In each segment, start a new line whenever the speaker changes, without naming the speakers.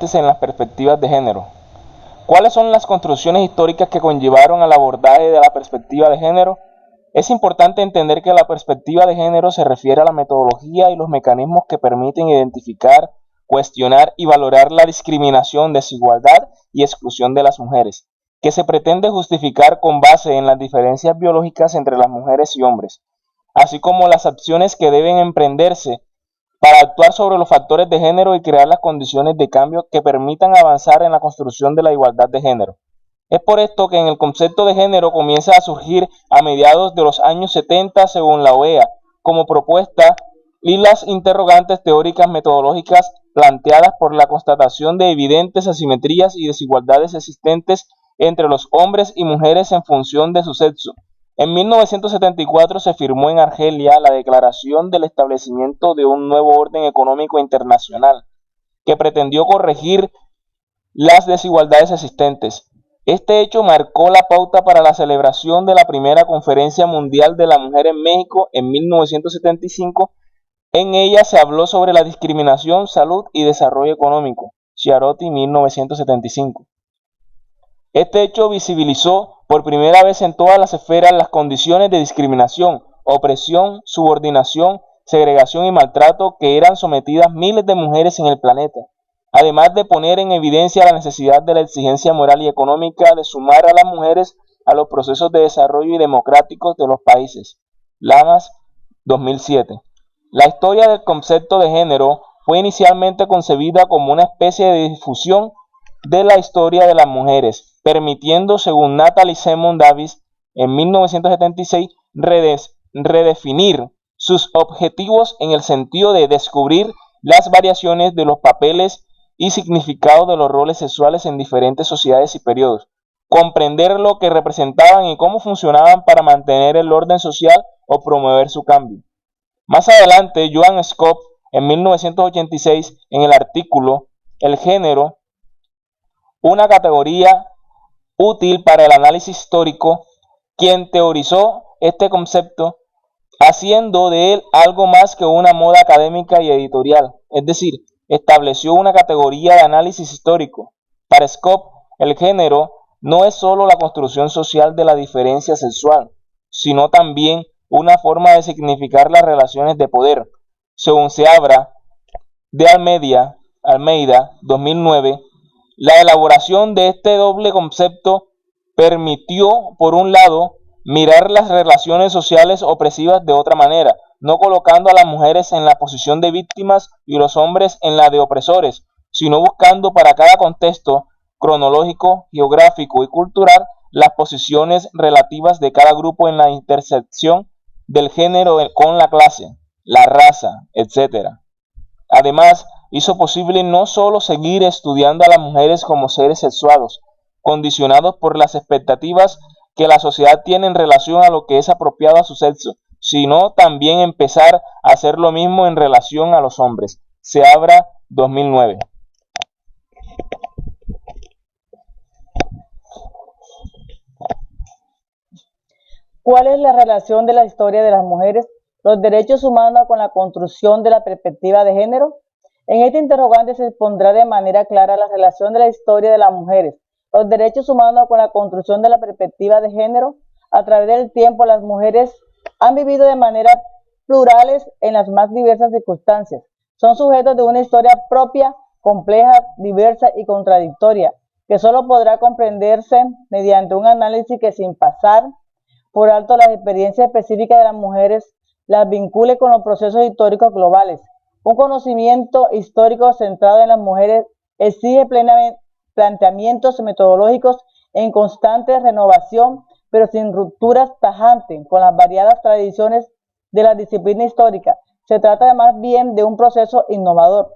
en las perspectivas de género. ¿Cuáles son las construcciones históricas que conllevaron al abordaje de la perspectiva de género? Es importante entender que la perspectiva de género se refiere a la metodología y los mecanismos que permiten identificar, cuestionar y valorar la discriminación, desigualdad y exclusión de las mujeres, que se pretende justificar con base en las diferencias biológicas entre las mujeres y hombres, así como las acciones que deben emprenderse para actuar sobre los factores de género y crear las condiciones de cambio que permitan avanzar en la construcción de la igualdad de género. Es por esto que el concepto de género comienza a surgir a mediados de los años 70 según la OEA como propuesta y las interrogantes teóricas metodológicas planteadas por la constatación de evidentes asimetrías y desigualdades existentes entre los hombres y mujeres en función de su sexo. En 1974 se firmó en Argelia la Declaración del Establecimiento de un Nuevo Orden Económico Internacional, que pretendió corregir las desigualdades existentes. Este hecho marcó la pauta para la celebración de la primera Conferencia Mundial de la Mujer en México en 1975. En ella se habló sobre la discriminación, salud y desarrollo económico. Chiarotti, 1975. Este hecho visibilizó por primera vez en todas las esferas las condiciones de discriminación, opresión, subordinación, segregación y maltrato que eran sometidas miles de mujeres en el planeta, además de poner en evidencia la necesidad de la exigencia moral y económica de sumar a las mujeres a los procesos de desarrollo y democráticos de los países. Lamas, 2007. La historia del concepto de género fue inicialmente concebida como una especie de difusión de la historia de las mujeres, permitiendo, según Natalie Simon Davis, en 1976, redefinir sus objetivos en el sentido de descubrir las variaciones de los papeles y significado de los roles sexuales en diferentes sociedades y periodos, comprender lo que representaban y cómo funcionaban para mantener el orden social o promover su cambio. Más adelante, Joan Scott, en 1986, en el artículo El género, una categoría útil para el análisis histórico, quien teorizó este concepto, haciendo de él algo más que una moda académica y editorial, es decir, estableció una categoría de análisis histórico. Para Scott, el género no es solo la construcción social de la diferencia sexual, sino también una forma de significar las relaciones de poder. Según Seabra de Almeida, 2009, la elaboración de este doble concepto permitió, por un lado, mirar las relaciones sociales opresivas de otra manera, no colocando a las mujeres en la posición de víctimas y los hombres en la de opresores, sino buscando para cada contexto cronológico, geográfico y cultural las posiciones relativas de cada grupo en la intersección del género con la clase, la raza, etc. Además, hizo posible no solo seguir estudiando a las mujeres como seres sexuados, condicionados por las expectativas que la sociedad tiene en relación a lo que es apropiado a su sexo, sino también empezar a hacer lo mismo en relación a los hombres. Seabra, 2009.
¿Cuál es la relación de la historia de las mujeres, los derechos humanos con la construcción de la perspectiva de género? En este interrogante se expondrá de manera clara la relación de la historia de las mujeres, los derechos humanos con la construcción de la perspectiva de género. A través del tiempo, las mujeres han vivido de manera plurales en las más diversas circunstancias. Son sujetos de una historia propia, compleja, diversa y contradictoria, que solo podrá comprenderse mediante un análisis que, sin pasar por alto las experiencias específicas de las mujeres, las vincule con los procesos históricos globales. Un conocimiento histórico centrado en las mujeres exige planteamientos metodológicos en constante renovación, pero sin rupturas tajantes con las variadas tradiciones de la disciplina histórica. Se trata más bien de un proceso innovador.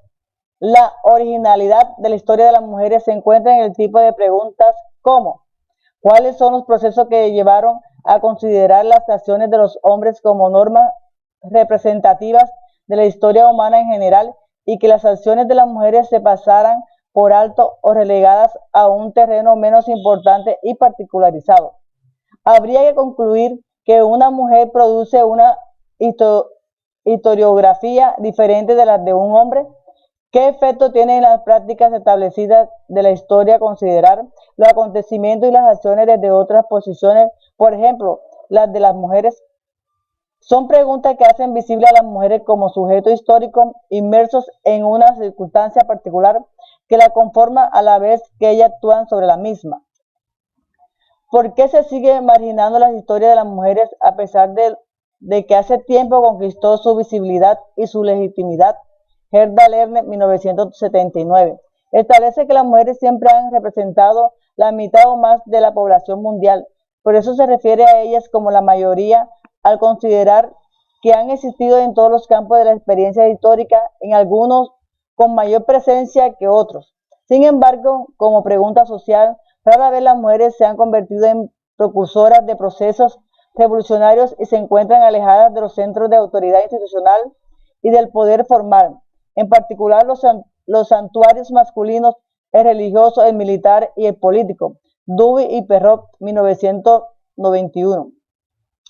La originalidad de la historia de las mujeres se encuentra en el tipo de preguntas como: ¿cuáles son los procesos que llevaron a considerar las acciones de los hombres como normas representativas de la historia humana en general y que las acciones de las mujeres se pasaran por alto o relegadas a un terreno menos importante y particularizado? Habría que concluir que una mujer produce una historiografía diferente de la de un hombre. ¿Qué efecto tiene en las prácticas establecidas de la historia considerar los acontecimientos y las acciones desde otras posiciones, por ejemplo, las de las mujeres? Son preguntas que hacen visible a las mujeres como sujetos históricos inmersos en una circunstancia particular que la conforma a la vez que ellas actúan sobre la misma. ¿Por qué se sigue marginando la historia de las mujeres a pesar de que hace tiempo conquistó su visibilidad y su legitimidad? Gerda Lerner, 1979. Establece que las mujeres siempre han representado la mitad o más de la población mundial. Por eso se refiere a ellas como la mayoría al considerar que han existido en todos los campos de la experiencia histórica, en algunos con mayor presencia que otros. Sin embargo, como pregunta social, rara vez las mujeres se han convertido en precursoras de procesos revolucionarios y se encuentran alejadas de los centros de autoridad institucional y del poder formal, en particular los santuarios masculinos, el religioso, el militar y el político. Duby y Perrot, 1991.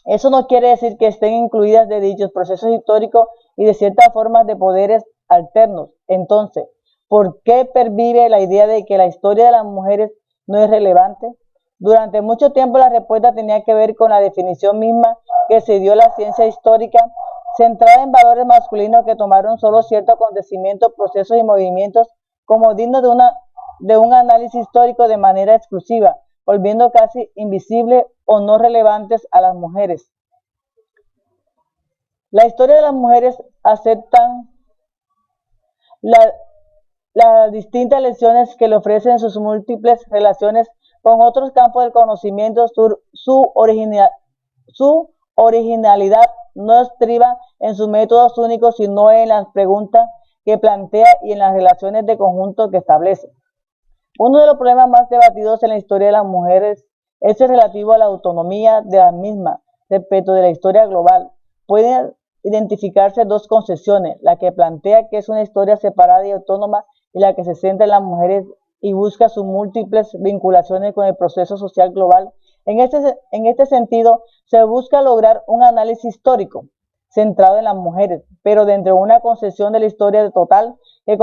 Eso no quiere decir que estén incluidas de dichos procesos históricos y de ciertas formas de poderes alternos. Entonces, ¿por qué pervive la idea de que la historia de las mujeres no es relevante? Durante mucho tiempo la respuesta tenía que ver con la definición misma que se dio a la ciencia histórica, centrada en valores masculinos que tomaron solo ciertos acontecimientos, procesos y movimientos como dignos de un análisis histórico de manera exclusiva, volviendo casi invisibles o no relevantes a las mujeres. La historia de las mujeres aceptan las distintas lecciones que le ofrecen sus múltiples relaciones con otros campos del conocimiento. Su originalidad no estriba en sus métodos únicos, sino en las preguntas que plantea y en las relaciones de conjunto que establece. Uno de los problemas más debatidos en la historia de las mujeres es el relativo a la autonomía de las mismas respecto de la historia global. Pueden identificarse dos concepciones: la que plantea que es una historia separada y autónoma, y la que se centra en las mujeres y busca sus múltiples vinculaciones con el proceso social global. En este sentido, se busca lograr un análisis histórico centrado en las mujeres, pero dentro de una concepción de la historia total que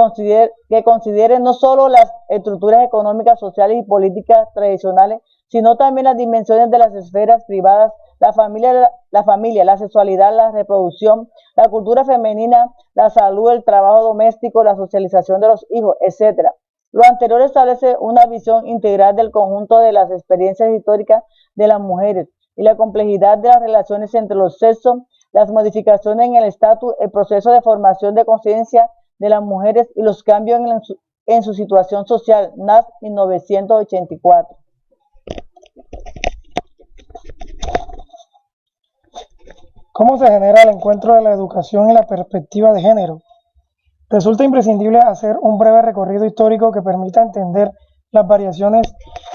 considere no solo las estructuras económicas, sociales y políticas tradicionales, sino también las dimensiones de las esferas privadas, la familia, la sexualidad, la reproducción, la cultura femenina, la salud, el trabajo doméstico, la socialización de los hijos, etc. Lo anterior establece una visión integral del conjunto de las experiencias históricas de las mujeres y la complejidad de las relaciones entre los sexos, las modificaciones en el estatus, el proceso de formación de conciencia de las mujeres y los cambios en su situación social. Nass, 1984.
¿Cómo se genera el encuentro de la educación y la perspectiva de género? Resulta imprescindible hacer un breve recorrido histórico que permita entender las variaciones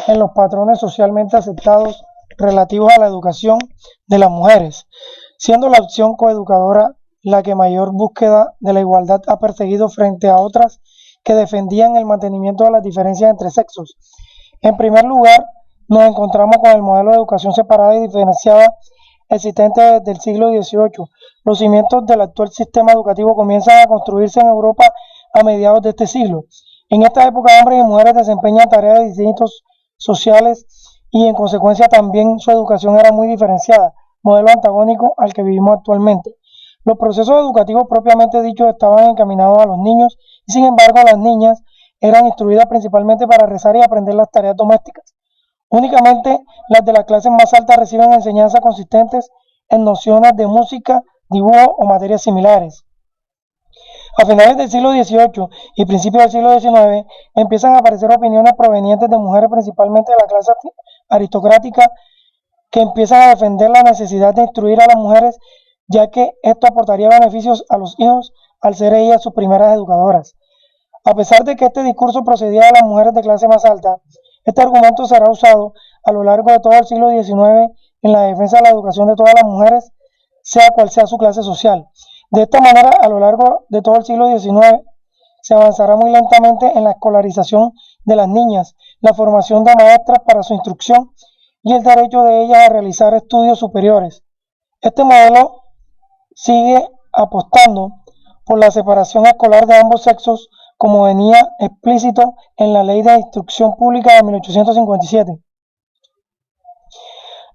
en los patrones socialmente aceptados relativos a la educación de las mujeres, siendo la opción coeducadora la que mayor búsqueda de la igualdad ha perseguido frente a otras que defendían el mantenimiento de las diferencias entre sexos. En primer lugar, nos encontramos con el modelo de educación separada y diferenciada existente desde el siglo XVIII. Los cimientos del actual sistema educativo comienzan a construirse en Europa a mediados de este siglo. En esta época, hombres y mujeres desempeñan tareas de distintos sociales y en consecuencia también su educación era muy diferenciada, modelo antagónico al que vivimos actualmente. Los procesos educativos propiamente dichos estaban encaminados a los niños y sin embargo las niñas eran instruidas principalmente para rezar y aprender las tareas domésticas. Únicamente las de las clases más altas reciben enseñanzas consistentes en nociones de música, dibujo o materias similares. A finales del siglo XVIII y principios del siglo XIX empiezan a aparecer opiniones provenientes de mujeres, principalmente de la clase aristocrática, que empiezan a defender la necesidad de instruir a las mujeres, ya que esto aportaría beneficios a los hijos al ser ellas sus primeras educadoras. A pesar de que este discurso procedía de las mujeres de clase más alta, este argumento será usado a lo largo de todo el siglo XIX en la defensa de la educación de todas las mujeres, sea cual sea su clase social. De esta manera, a lo largo de todo el siglo XIX, se avanzará muy lentamente en la escolarización de las niñas, la formación de maestras para su instrucción y el derecho de ellas a realizar estudios superiores. Este modelo sigue apostando por la separación escolar de ambos sexos como venía explícito en la Ley de Instrucción Pública de 1857.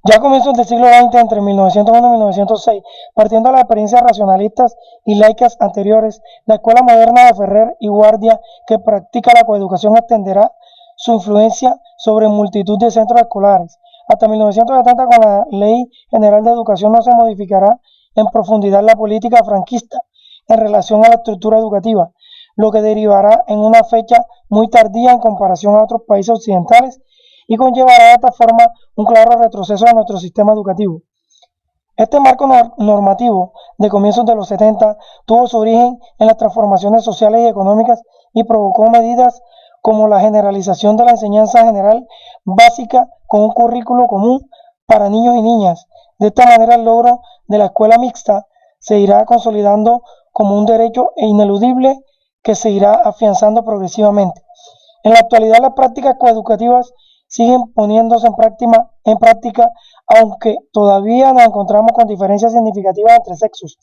Ya a comienzos del siglo XX, entre 1901 y 1906, partiendo de las experiencias racionalistas y laicas anteriores, la escuela moderna de Ferrer y Guardia, que practica la coeducación, extenderá su influencia sobre multitud de centros escolares. Hasta 1970, con la Ley General de Educación, no se modificará en profundidad la política franquista en relación a la estructura educativa, lo que derivará en una fecha muy tardía en comparación a otros países occidentales y conllevará de esta forma un claro retroceso de nuestro sistema educativo. Este marco normativo de comienzos de los 70 tuvo su origen en las transformaciones sociales y económicas y provocó medidas como la generalización de la enseñanza general básica con un currículo común para niños y niñas. De esta manera, el logro de la escuela mixta se irá consolidando como un derecho ineludible que se irá afianzando progresivamente. En la actualidad, las prácticas coeducativas siguen poniéndose en práctica, aunque todavía nos encontramos con diferencias significativas entre sexos.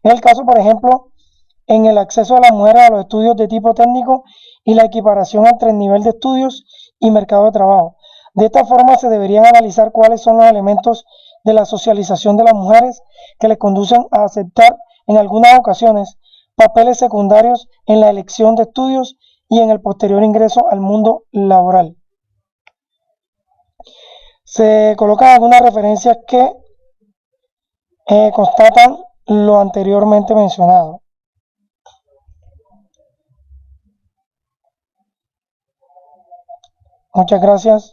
Es el caso, por ejemplo, en el acceso de las mujeres a los estudios de tipo técnico y la equiparación entre el nivel de estudios y mercado de trabajo. De esta forma, se deberían analizar cuáles son los elementos de la socialización de las mujeres que les conducen a aceptar en algunas ocasiones papeles secundarios en la elección de estudios y en el posterior ingreso al mundo laboral. Se colocan algunas referencias que constatan lo anteriormente mencionado. Muchas gracias.